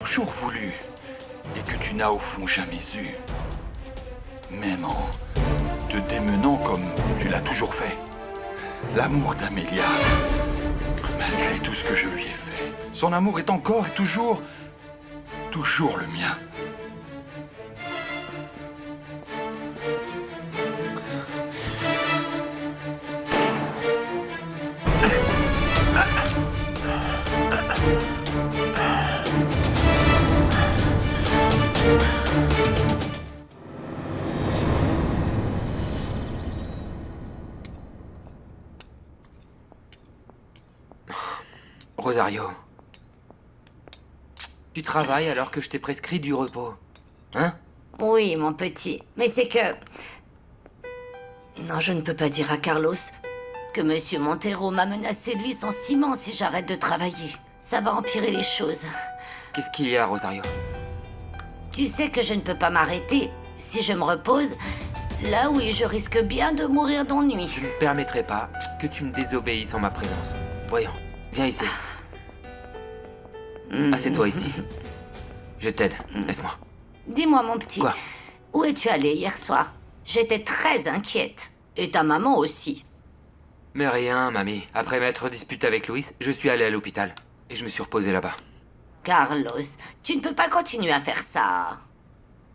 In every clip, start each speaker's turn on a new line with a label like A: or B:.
A: toujours voulu et que tu n'as au fond jamais eu. Même en te démenant comme tu l'as toujours fait. L'amour d'Amélia, malgré tout ce que je lui ai fait, son amour est encore et toujours le mien.
B: Rosario. Tu travailles alors que je t'ai prescrit du repos. Hein?
C: Oui, mon petit. Mais c'est que... Non, je ne peux pas dire à Carlos que Monsieur Montero m'a menacé de licenciement si j'arrête de travailler. Ça va empirer les choses.
B: Qu'est-ce qu'il y a, Rosario?
C: Tu sais que je ne peux pas m'arrêter si je me repose. Là, oui, je risque bien de mourir d'ennui.
B: Je ne permettrai pas que tu me désobéisses en ma présence. Voyons, viens ici. Assieds-toi ici. Je t'aide, laisse-moi.
C: Dis-moi, mon petit.
B: Quoi?
C: Où es-tu allé hier soir? J'étais très inquiète. Et ta maman aussi.
B: Mais rien, mamie. Après m'être disputé avec Louis, je suis allé à l'hôpital. Et je me suis reposé là-bas.
C: Carlos, tu ne peux pas continuer à faire ça.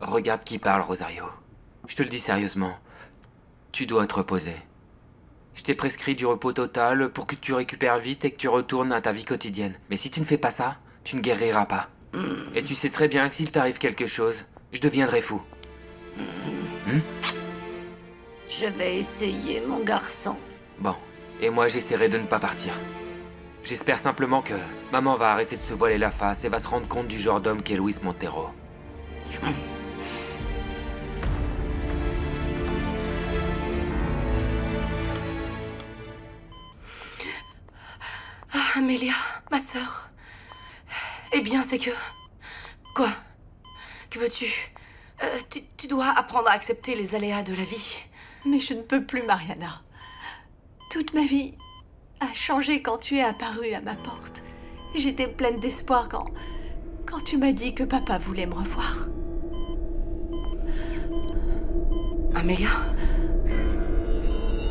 B: Regarde qui parle, Rosario. Je te le dis sérieusement. Tu dois te reposer. Je t'ai prescrit du repos total pour que tu récupères vite et que tu retournes à ta vie quotidienne. Mais si tu ne fais pas ça, tu ne guériras pas. Et tu sais très bien que s'il t'arrive quelque chose, je deviendrai fou.
C: Je vais essayer, mon garçon.
B: Bon, et moi j'essaierai de ne pas partir. J'espère simplement que maman va arrêter de se voiler la face et va se rendre compte du genre d'homme qu'est Luis Montero.
D: Ah, Amélia, ma sœur. Eh bien, c'est que... Quoi? Que veux-tu? Tu dois apprendre à accepter les aléas de la vie.
E: Mais je ne peux plus, Mariana. Toute ma vie a changé quand tu es apparue à ma porte. J'étais pleine d'espoir quand tu m'as dit que papa voulait me revoir.
D: Amélia?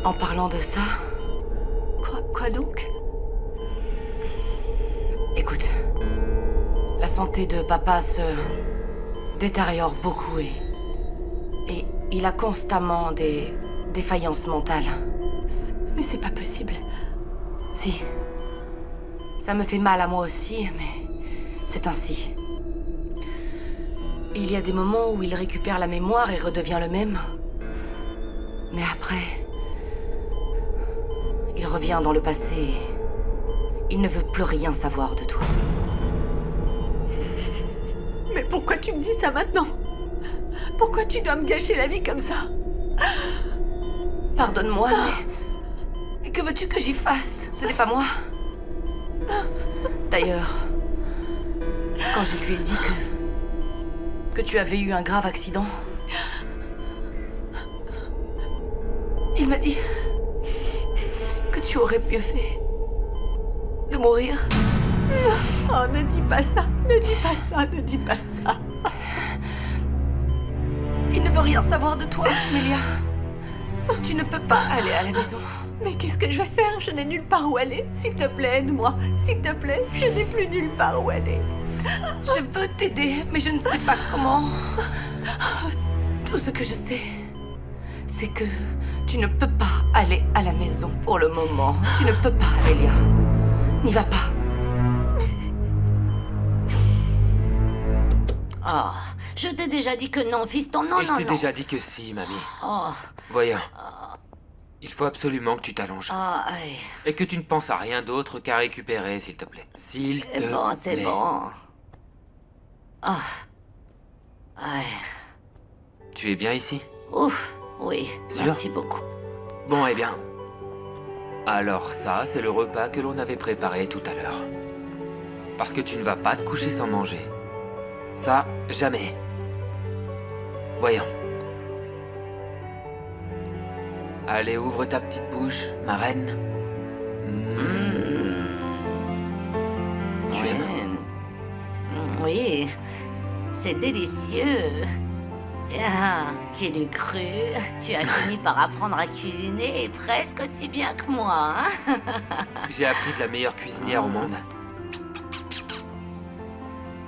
D: En parlant de ça...
E: Quoi donc?
D: Écoute, la santé de papa se détériore beaucoup et il a constamment des défaillances mentales.
E: Mais c'est pas possible.
D: Si. Ça me fait mal à moi aussi, mais c'est ainsi. Il y a des moments où il récupère la mémoire et redevient le même. Mais après, il revient dans le passé et il ne veut plus rien savoir de toi.
E: Mais pourquoi tu me dis ça maintenant? Pourquoi tu dois me gâcher la vie comme ça?
D: Pardonne-moi, mais que veux-tu que j'y fasse? Ce n'est pas moi. D'ailleurs, quand je lui ai dit que tu avais eu un grave accident, il m'a dit que tu aurais mieux fait de mourir.
E: Oh, ne dis pas ça, ne dis pas ça, ne dis pas ça.
D: Il ne veut rien savoir de toi, Amélia. Tu ne peux pas aller à la maison.
E: Mais qu'est-ce que je vais faire? Je n'ai nulle part où aller. S'il te plaît, aide-moi. S'il te plaît, je n'ai plus nulle part où aller.
D: Je veux t'aider, mais je ne sais pas comment. Tout ce que je sais, c'est que tu ne peux pas aller à la maison pour le moment. Tu ne peux pas, Amélia. N'y va pas.
C: Oh, je t'ai déjà dit que non, fiston, non,
B: Et je
C: non,
B: t'ai
C: non.
B: déjà dit que si, mamie.
C: Oh,
B: Voyons. Il faut absolument que tu t'allonges.
C: aïe.
B: Et que tu ne penses à rien d'autre qu'à récupérer, s'il te plaît. S'il te
C: C'est bon, c'est
B: plaît.
C: bon. Ah. Aïe.
B: Tu es bien ici?
C: Ouf, oui,
B: Sûr?
C: merci beaucoup.
B: Bon, eh bien. Alors ça, c'est le repas que l'on avait préparé tout à l'heure. Parce que tu ne vas pas te coucher sans manger. Ça, jamais. Voyons. Allez, ouvre ta petite bouche, ma reine. Tu aimes?
C: Oui. Oui, c'est délicieux. Ah, qui l'eût cru? Tu as fini par apprendre à cuisiner presque aussi bien que moi, hein?
B: J'ai appris de la meilleure cuisinière au monde.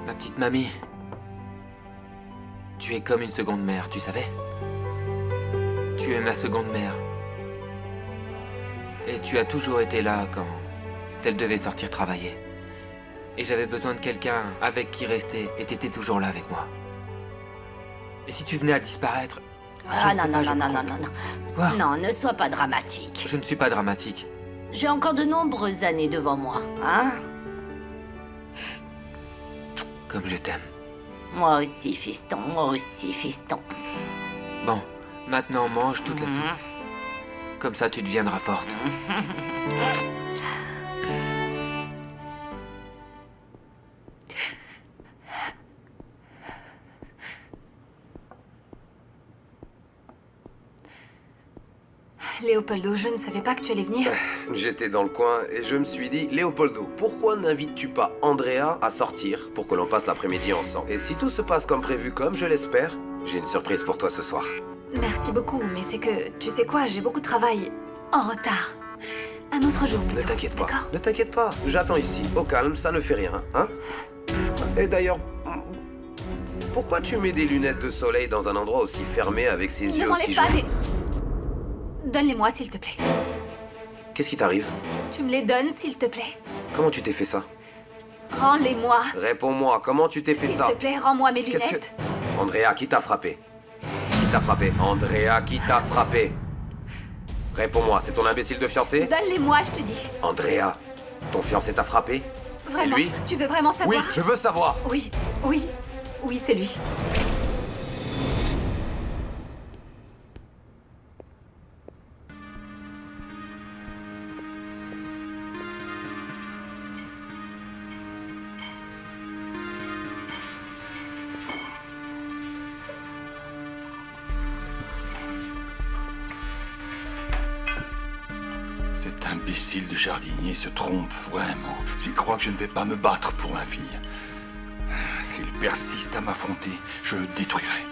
B: Ma petite mamie. Tu es comme une seconde mère, tu savais? Tu es ma seconde mère. Et tu as toujours été là quand elle devait sortir travailler. Et j'avais besoin de quelqu'un avec qui rester, et t'étais toujours là avec moi. Et si tu venais à disparaître...
C: Ah non, non, non, non, non, non, non.
B: Quoi?
C: Non, ne sois pas dramatique.
B: Je ne suis pas dramatique.
C: J'ai encore de nombreuses années devant moi, hein?
B: Comme je t'aime.
C: Moi aussi, fiston, moi aussi, fiston.
B: Bon, maintenant mange toute la soupe. Comme ça, tu deviendras forte.
F: Léopoldo, je ne savais pas que tu allais venir.
G: J'étais dans le coin et je me suis dit, Léopoldo, pourquoi n'invites-tu pas Andrea à sortir pour que l'on passe l'après-midi ensemble? Et si tout se passe comme prévu, comme je l'espère, j'ai une surprise pour toi ce soir.
F: Merci beaucoup, mais c'est que, tu sais quoi, j'ai beaucoup de travail. En retard. Un autre jour plutôt.
G: Ne t'inquiète pas,
F: d'accord?
G: ne t'inquiète pas. J'attends ici, au calme, ça ne fait rien, hein? Et d'ailleurs, pourquoi tu mets des lunettes de soleil dans un endroit aussi fermé avec ses
F: Ne
G: yeux aussi
F: m'enlève pas
G: jaunes?
F: des... Donne-les-moi, s'il te plaît.
G: Qu'est-ce qui t'arrive?
F: Tu me les donnes, s'il te plaît.
G: Comment tu t'es fait ça?
F: Rends-les-moi.
G: Réponds-moi, comment tu t'es fait
F: S'il
G: ça?
F: te plaît, rends-moi mes
G: Qu'est-ce
F: lunettes.
G: que... Andrea, qui t'a frappé? Qui t'a frappé? Andrea, qui t'a frappé? Réponds-moi, c'est ton imbécile de fiancé?
F: Donne-les-moi, je te dis.
G: Andrea, ton fiancé t'a frappé? C'est
F: Vraiment,
G: lui?
F: tu veux vraiment
G: Oui,
F: savoir?
G: je veux savoir.
F: Oui, oui, oui, c'est lui.
A: Cet imbécile de jardinier se trompe vraiment s'il croit que je ne vais pas me battre pour ma fille. S'il persiste à m'affronter, je le détruirai.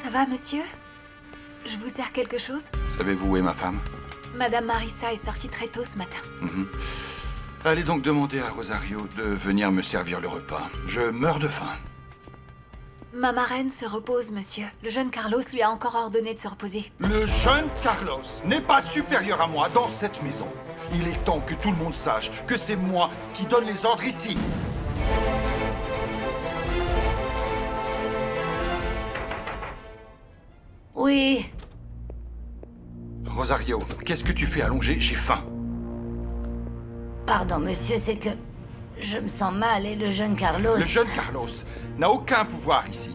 F: Ça va, monsieur? Je vous sers quelque chose?
A: Savez-vous où est ma femme?
F: Madame Marissa est sortie très tôt ce matin.
A: Allez donc demander à Rosario de venir me servir le repas. Je meurs de faim.
F: Ma marraine se repose, monsieur. Le jeune Carlos lui a encore ordonné de se reposer.
A: Le jeune Carlos n'est pas supérieur à moi dans cette maison. Il est temps que tout le monde sache que c'est moi qui donne les ordres ici.
C: Oui,
A: Rosario, qu'est-ce que tu fais allongé? J'ai faim.
C: pardon, monsieur, c'est que je me sens mal et le jeune Carlos...
A: Le jeune Carlos n'a aucun pouvoir ici.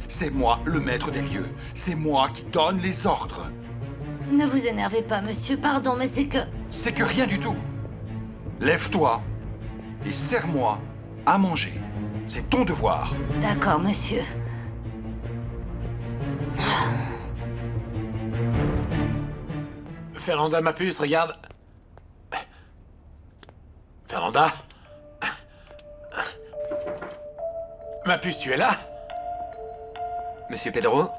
A: C'est moi le maître des lieux. C'est moi qui donne les ordres.
C: Ne vous énervez pas, monsieur, pardon, mais c'est que...
A: C'est que rien du tout. Lève-toi et sers-moi à manger. C'est ton devoir.
C: D'accord, monsieur.
H: Fernanda, ma puce, regarde. Fernanda? Ma puce, tu es là?
B: Monsieur Pedro,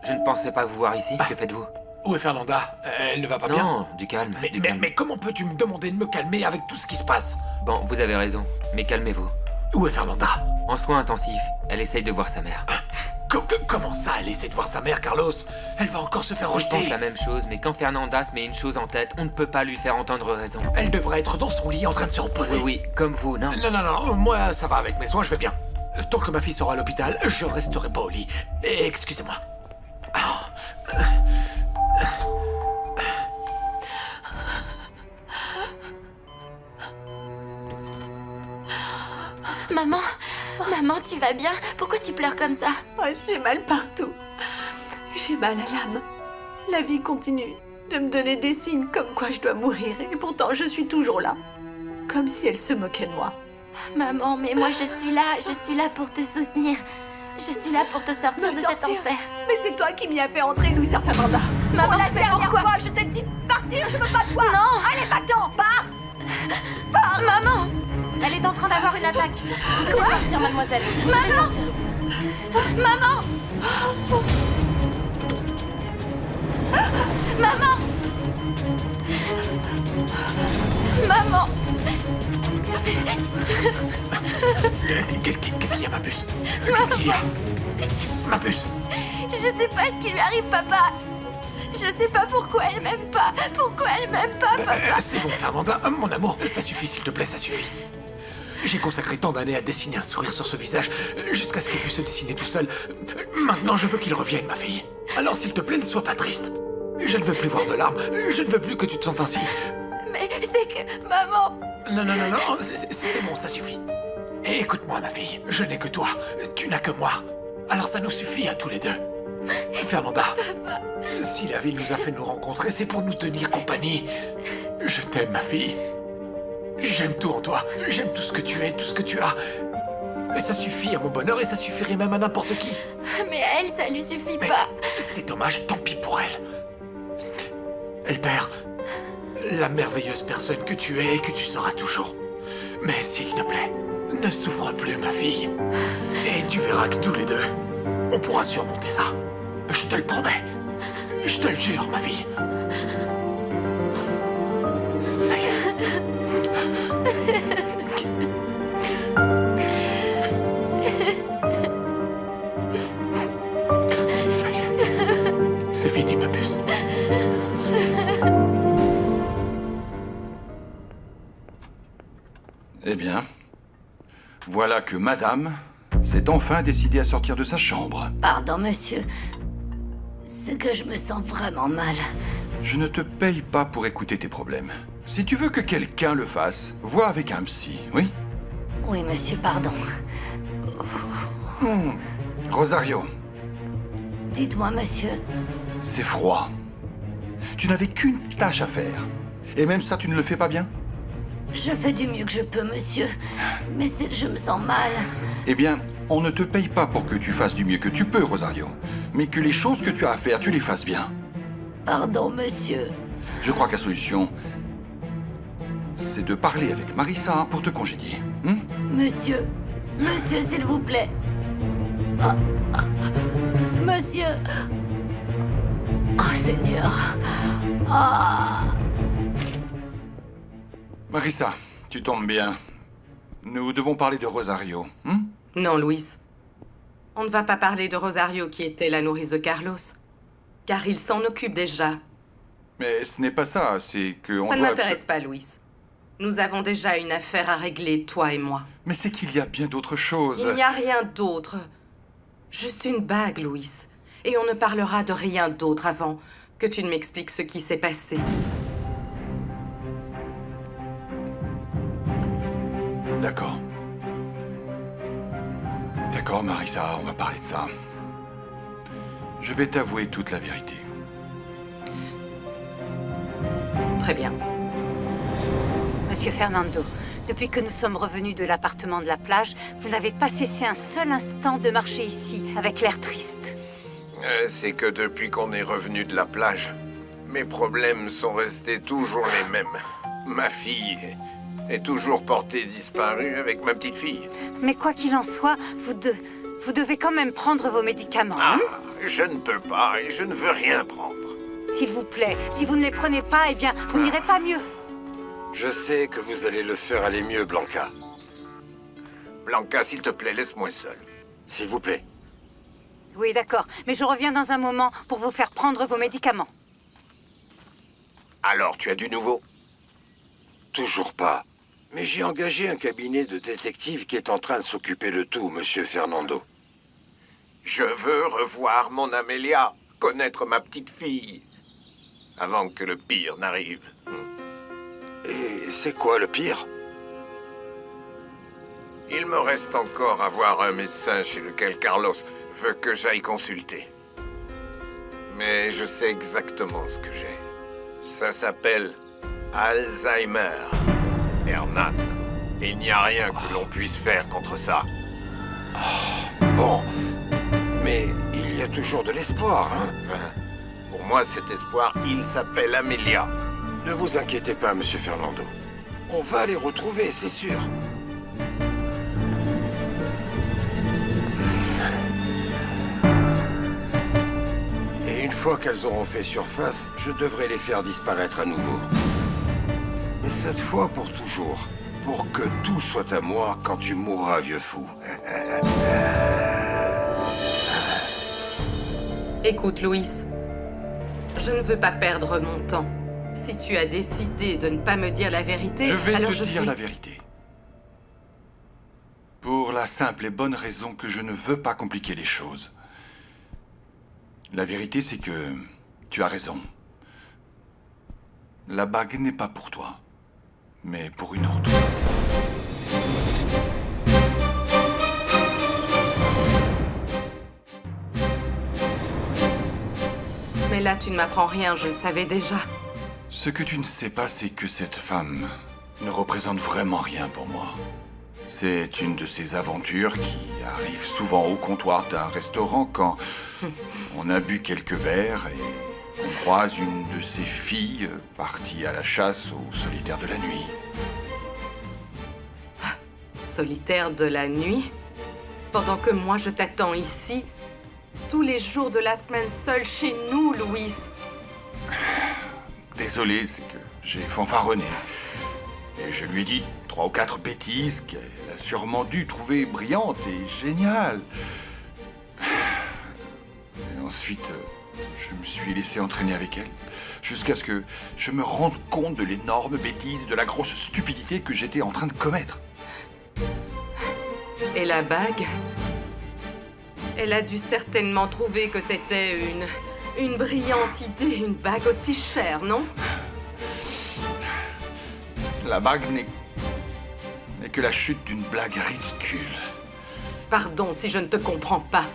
B: je ne pensais pas vous voir ici. Que faites-vous?
H: Où est Fernanda? Elle ne va pas bien?
B: Non, du calme, du calme.
H: Mais comment peux-tu me demander de me calmer avec tout ce qui se passe?
B: Bon, vous avez raison, mais calmez-vous.
H: Où est Fernanda?
B: En soins intensifs, elle essaye de voir sa mère.
H: Comment ça, elle essaie de voir sa mère, Carlos? Elle va encore se faire
B: Je pense
H: rejeter.
B: la même chose, mais quand Fernanda se met une chose en tête, on ne peut pas lui faire entendre raison.
H: Elle devrait être dans son lit en train de se reposer.
B: Oui, oui, comme vous, non?
H: Non, moi ça va avec mes soins, je vais bien. Tant que ma fille sera à l'hôpital, je resterai pas au lit. Excusez-moi.
I: Maman, tu vas bien? Pourquoi tu pleures comme ça?
E: Oh, j'ai mal partout. J'ai mal à l'âme. La vie continue de me donner des signes comme quoi je dois mourir. Et pourtant, je suis toujours là. Comme si elle se moquait de moi.
I: Maman, mais moi je suis là pour te soutenir. Je suis là pour te sortir de cet enfer.
E: Mais c'est toi qui m'y as fait entrer, Louisa Fernanda.
I: Maman,
E: Pour la dernière
I: pourquoi?
E: fois, je t'ai dit de partir, je veux pas te voir.
I: Non.
E: Allez, va-t'en, pars.
I: Maman!
D: Elle est en train d'avoir une attaque. Vous devez sortir, mademoiselle. Vous devez sortir.
I: Maman! Maman! Maman!
H: Qu'est-ce qu'il y a, ma puce? Qu'est-ce qu'il y a? Ma puce?
I: Je sais pas ce qui lui arrive, papa. Je sais pas pourquoi elle m'aime pas. Pourquoi elle m'aime pas, papa.
H: C'est bon, Fernanda, mon amour, ça suffit, s'il te plaît, ça suffit. J'ai consacré tant d'années à dessiner un sourire sur ce visage, jusqu'à ce qu'il puisse se dessiner tout seul. Maintenant, je veux qu'il revienne, ma fille. Alors, s'il te plaît, ne sois pas triste. Je ne veux plus voir de larmes. Je ne veux plus que tu te sentes ainsi.
I: Mais c'est que... Maman...
H: Non, c'est bon, ça suffit. Et écoute-moi, ma fille, je n'ai que toi. Tu n'as que moi. Alors ça nous suffit à tous les deux. Fernanda, si la vie nous a fait nous rencontrer, c'est pour nous tenir compagnie. Je t'aime, ma fille. J'aime tout en toi. J'aime tout ce que tu es, tout ce que tu as. Et ça suffit à mon bonheur et ça suffirait même à n'importe qui.
I: Mais à elle, ça lui suffit
H: Mais
I: pas.
H: c'est dommage, tant pis pour elle. Elle perd la merveilleuse personne que tu es et que tu seras toujours. Mais s'il te plaît, ne souffre plus, ma fille. Et tu verras que tous les deux, on pourra surmonter ça. Je te le promets. Je te le jure, ma fille. Ça y est. Ça y est. C'est fini, ma puce.
A: Eh bien, voilà que madame s'est enfin décidée à sortir de sa chambre.
C: Pardon, monsieur. C'est que je me sens vraiment mal.
A: Je ne te paye pas pour écouter tes problèmes. Si tu veux que quelqu'un le fasse, vois avec un psy, oui?
C: Oui, monsieur, pardon.
A: Rosario,
C: Dites-moi, monsieur.
A: c'est froid. Tu n'avais qu'une tâche à faire. Et même ça, tu ne le fais pas bien?
C: Je fais du mieux que je peux, monsieur. Mais c'est que je me sens mal.
A: Eh bien, on ne te paye pas pour que tu fasses du mieux que tu peux, Rosario. Mais que les choses que tu as à faire, tu les fasses bien.
C: Pardon, monsieur.
A: Je crois que la solution, c'est de parler avec Marissa pour te congédier.
C: Monsieur. Monsieur, s'il vous plaît. Ah, ah. Monsieur. Oh, Seigneur. Ah.
A: Marissa, tu tombes bien. Nous devons parler de Rosario.
J: Non, Louise. On ne va pas parler de Rosario qui était la nourrice de Carlos. Car il s'en occupe déjà.
A: Mais ce n'est pas ça, c'est que...
J: Ça ne m'intéresse pas, Louise. Nous avons déjà une affaire à régler, toi et moi.
A: Mais c'est qu'il y a bien d'autres choses.
J: Il n'y a rien d'autre. Juste une bague, Louise. Et on ne parlera de rien d'autre avant que tu ne m'expliques ce qui s'est passé.
A: D'accord. D'accord, Marissa, on va parler de ça. Je vais t'avouer toute la vérité.
J: Très bien.
K: Monsieur Fernando, depuis que nous sommes revenus de l'appartement de la plage, vous n'avez pas cessé un seul instant de marcher ici, avec l'air triste.
G: C'est que depuis qu'on est revenu de la plage, mes problèmes sont restés toujours les mêmes. Ma fille est toujours portée disparue avec ma petite fille.
K: Mais quoi qu'il en soit, vous devez quand même prendre vos médicaments.
G: Ah, je ne peux pas et je ne veux rien prendre.
K: S'il vous plaît, si vous ne les prenez pas, eh bien, vous n'irez pas mieux.
L: Je sais que vous allez le faire aller mieux, Blanca.
G: Blanca, s'il te plaît, laisse-moi seul.
L: S'il vous plaît.
K: Oui, d'accord, mais je reviens dans un moment pour vous faire prendre vos médicaments.
G: Alors, tu as du nouveau?
L: Toujours pas. Mais j'ai engagé un cabinet de détectives qui est en train de s'occuper de tout, monsieur Fernando.
G: Je veux revoir mon Amélia, connaître ma petite fille, avant que le pire n'arrive.
L: Et c'est quoi le pire?
G: Il me reste encore à voir un médecin chez lequel Carlos veut que j'aille consulter. Mais je sais exactement ce que j'ai. Ça s'appelle Alzheimer. Hernan, il n'y a rien que l'on puisse faire contre ça.
L: Bon, mais il y a toujours de l'espoir, hein?
G: Pour moi, cet espoir, il s'appelle Amélia.
L: Ne vous inquiétez pas, monsieur Fernando. On va les retrouver, c'est sûr. fois qu'elles auront fait surface, je devrais les faire disparaître à nouveau. Mais cette fois pour toujours. Pour que tout soit à moi quand tu mourras, vieux fou.
J: Écoute, Louis, je ne veux pas perdre mon temps. Si tu as décidé de ne pas me dire la vérité,
A: Je vais
J: alors
A: te dire la vérité. Pour la simple et bonne raison que je ne veux pas compliquer les choses. La vérité, c'est que tu as raison. La bague n'est pas pour toi, mais pour une autre.
J: Mais là, tu ne m'apprends rien, je le savais déjà.
A: Ce que tu ne sais pas, c'est que cette femme ne représente vraiment rien pour moi. C'est une de ces aventures qui arrivent souvent au comptoir d'un restaurant quand on a bu quelques verres et on croise une de ces filles partie à la chasse aux solitaires de la nuit.
J: Solitaire de la nuit? Pendant que moi, je t'attends ici, tous les jours de la semaine seul chez nous, Louis.
A: Désolé, c'est que j'ai fanfaronné. Et je lui ai dit 3 ou 4 bêtises qu'elle a sûrement dû trouver brillantes et géniales. Et ensuite, je me suis laissé entraîner avec elle, jusqu'à ce que je me rende compte de l'énorme bêtise, de la grosse stupidité que j'étais en train de commettre.
J: Et la bague? Elle a dû certainement trouver que c'était une brillante idée, une bague aussi chère, non?
A: La bague n'est que la chute d'une blague ridicule.
J: Pardon si je ne te comprends pas.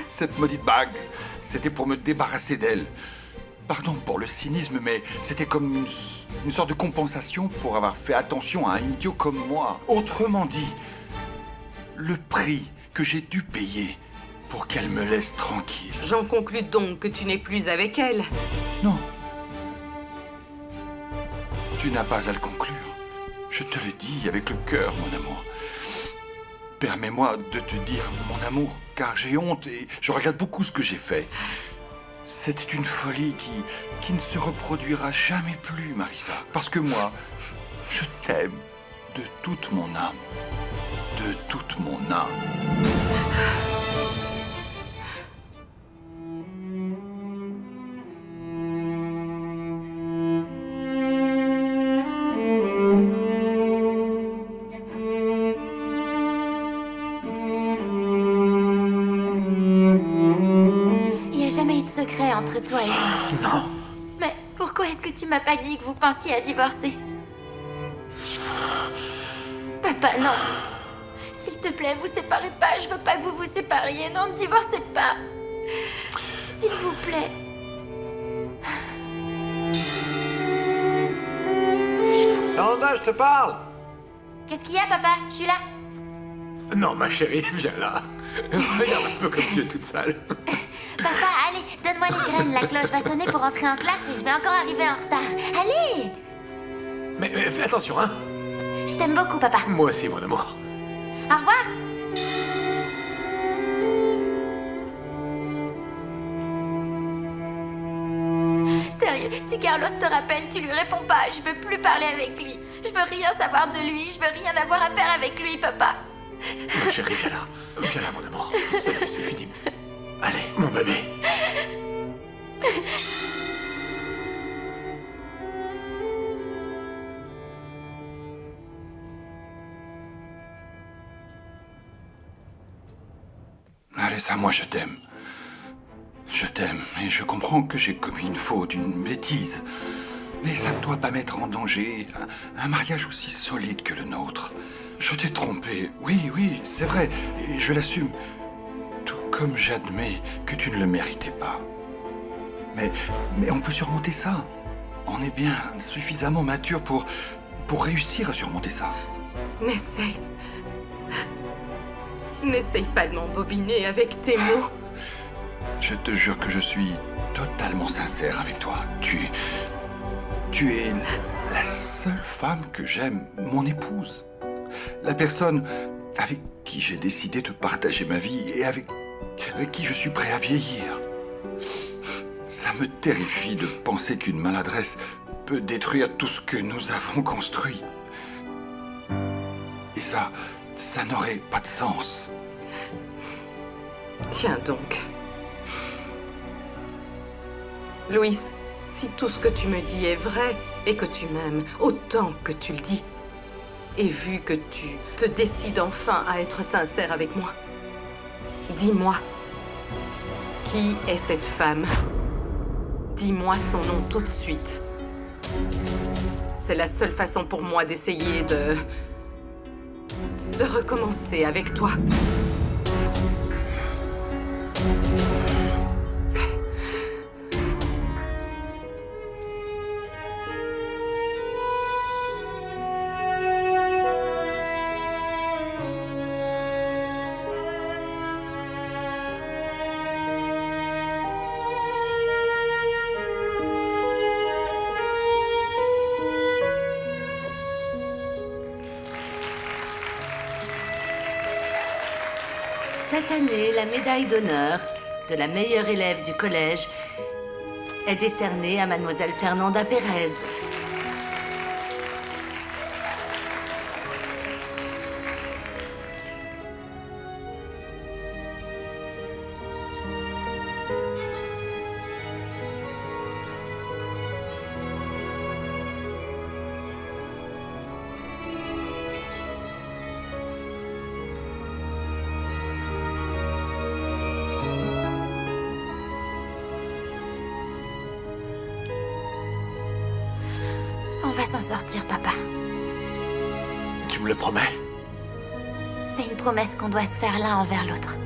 A: Cette maudite bague, c'était pour me débarrasser d'elle. Pardon pour le cynisme, mais c'était comme une sorte de compensation pour avoir fait attention à un idiot comme moi. Autrement dit, le prix que j'ai dû payer pour qu'elle me laisse tranquille.
J: J'en conclus donc que tu n'es plus avec elle.
A: Non. Tu n'as pas à le conclure. Je te le dis avec le cœur, mon amour. Permets-moi de te dire mon amour, car j'ai honte et je regrette beaucoup ce que j'ai fait. C'était une folie qui ne se reproduira jamais plus, Marissa. Parce que moi, je t'aime de toute mon âme. De toute mon âme.
I: Entre toi et moi.
A: Non.
I: Mais pourquoi est-ce que tu m'as pas dit que vous pensiez à divorcer? Papa, non. S'il te plaît, vous séparez pas. Je veux pas que vous vous sépariez. Non, ne divorcez pas. S'il vous plaît.
H: Amanda, je te parle.
I: Qu'est-ce qu'il y a, papa? Je suis là.
H: Non, ma chérie, viens là. Regarde un peu comme tu es toute sale.
I: Papa, allez, donne-moi les graines. La cloche va sonner pour entrer en classe et je vais encore arriver en retard. Allez!
H: Mais fais attention, hein.
I: Je t'aime beaucoup, papa.
H: Moi aussi, mon amour.
I: Au revoir. Sérieux, si Carlos te rappelle, tu lui réponds pas. Je veux plus parler avec lui. Je veux rien savoir de lui. Je veux rien avoir à faire avec lui, papa.
H: Ma chérie, viens là. Viens là, mon amour. C'est fini. Allez, mon bébé.
A: Alessa, moi je t'aime. Je t'aime et je comprends que j'ai commis une faute, une bêtise. Mais ça ne doit pas mettre en danger un mariage aussi solide que le nôtre. Je t'ai trompé, oui, c'est vrai, et je l'assume. Tout comme j'admets que tu ne le méritais pas. Mais on peut surmonter ça. On est bien suffisamment mature pour réussir à surmonter ça.
J: N'essaye pas de m'embobiner avec tes mots.
A: Je te jure que je suis totalement sincère avec toi. Tu es la seule femme que j'aime, mon épouse. La personne avec qui j'ai décidé de partager ma vie et avec qui je suis prêt à vieillir. Ça me terrifie de penser qu'une maladresse peut détruire tout ce que nous avons construit. Et ça n'aurait pas de sens.
J: Tiens donc. Louis, si tout ce que tu me dis est vrai et que tu m'aimes autant que tu le dis, et vu que tu te décides enfin à être sincère avec moi, dis-moi, qui est cette femme? Dis-moi son nom tout de suite. C'est la seule façon pour moi d'essayer de recommencer avec toi.
C: Cette année, la médaille d'honneur de la meilleure élève du collège est décernée à Mademoiselle Fernanda Pérez.
I: On va s'en sortir, papa.
H: Tu me le promets?
I: C'est une promesse qu'on doit se faire l'un envers l'autre.